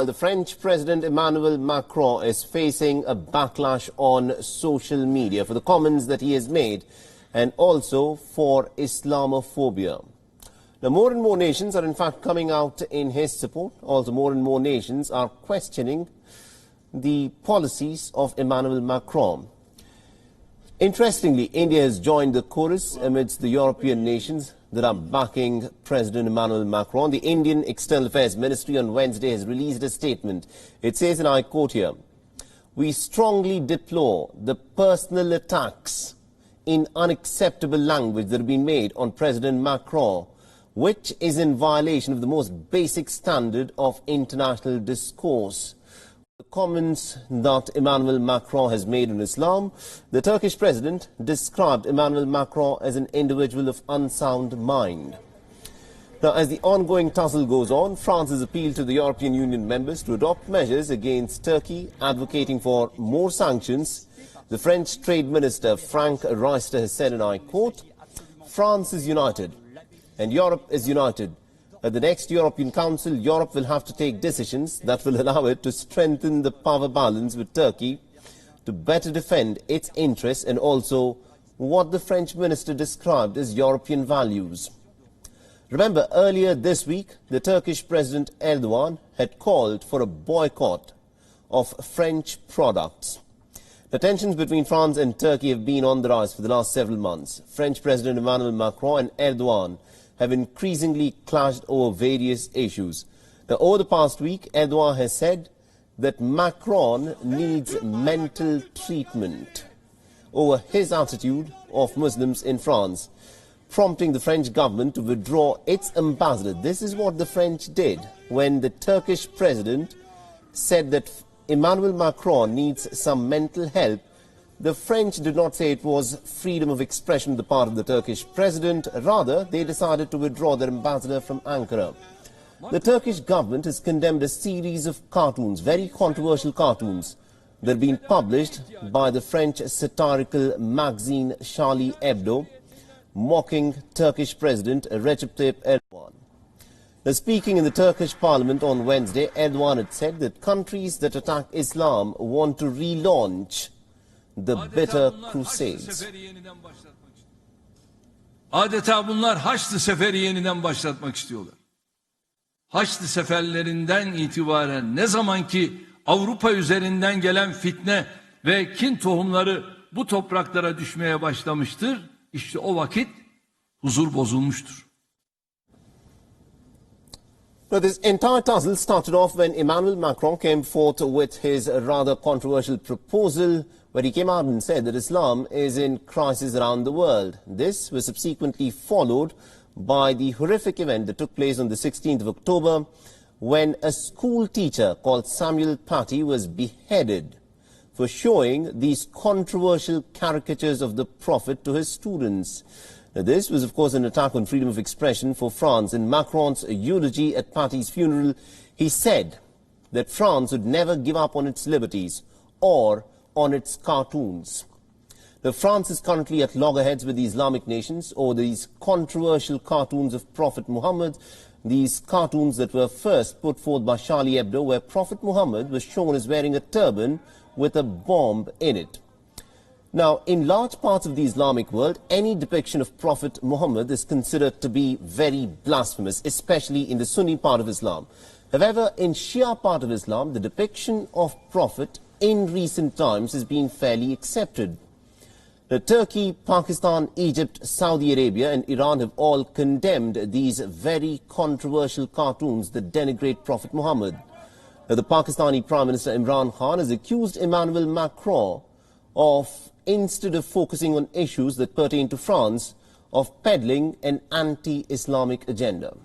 The French President Emmanuel Macron is facing a backlash on social media for the comments that he has made and also for Islamophobia. Now, more and more nations are in fact coming out in his support. Also, more and more nations are questioning the policies of Emmanuel Macron. Interestingly, India has joined the chorus amidst the European nations that are backing President Emmanuel Macron. The Indian External Affairs Ministry on Wednesday has released a statement. It says, and I quote here, "We strongly deplore the personal attacks in unacceptable language that have been made on President Macron, which is in violation of the most basic standard of international discourse." The comments that Emmanuel Macron has made on Islam, the Turkish president described Emmanuel Macron as an individual of unsound mind. Now, as the ongoing tussle goes on, France has appealed to the European Union members to adopt measures against Turkey, advocating for more sanctions. The French Trade Minister, Frank Riester, has said, and I quote, "France is united and Europe is united. At the next European Council, Europe will have to take decisions that will allow it to strengthen the power balance with Turkey to better defend its interests and also what the French minister described as European values." Remember, earlier this week, the Turkish President Erdoğan had called for a boycott of French products. The tensions between France and Turkey have been on the rise for the last several months. French President Emmanuel Macron and Erdoğan have increasingly clashed over various issues. Now, over the past week, Erdoğan has said that Macron needs mental treatment over his attitude of Muslims in France, prompting the French government to withdraw its ambassador. This is what the French did when the Turkish president said that Emmanuel Macron needs some mental help. The French did not say it was freedom of expression on the part of the Turkish president. Rather, they decided to withdraw their ambassador from Ankara. The Turkish government has condemned a series of cartoons, very controversial cartoons, that have been published by the French satirical magazine Charlie Hebdo, mocking Turkish President Recep Tayyip Erdoğan. Now, speaking in the Turkish parliament on Wednesday, Erdoğan had said that countries that attack Islam want to relaunch the bitter crusades. Adeta bunlar Haçlı Seferi yeniden başlatmak istiyorlar. Haçlı seferlerinden itibaren ne zaman ki Avrupa üzerinden gelen fitne ve kin tohumları bu topraklara düşmeye başlamıştır, işte o vakit huzur bozulmuştur. Now, this entire tussle started off when Emmanuel Macron came forth with his rather controversial proposal, where he came out and said that Islam is in crisis around the world. This was subsequently followed by the horrific event that took place on the 16th of October, when a school teacher called Samuel Paty was beheaded for showing these controversial caricatures of the Prophet to his students. Now, this was, of course, an attack on freedom of expression for France. In Macron's eulogy at Paty's funeral, he said that France would never give up on its liberties or on its cartoons. Now, France is currently at loggerheads with the Islamic nations over these controversial cartoons of Prophet Muhammad, these cartoons that were first put forth by Charlie Hebdo, where Prophet Muhammad was shown as wearing a turban with a bomb in it. Now, in large parts of the Islamic world, any depiction of Prophet Muhammad is considered to be very blasphemous, especially in the Sunni part of Islam. However, in Shia part of Islam, the depiction of Prophet in recent times has been fairly accepted. Now, Turkey, Pakistan, Egypt, Saudi Arabia and Iran have all condemned these very controversial cartoons that denigrate Prophet Muhammad. Now, the Pakistani Prime Minister Imran Khan has accused Emmanuel Macron of, instead of focusing on issues that pertain to France, of peddling an anti-Islamic agenda.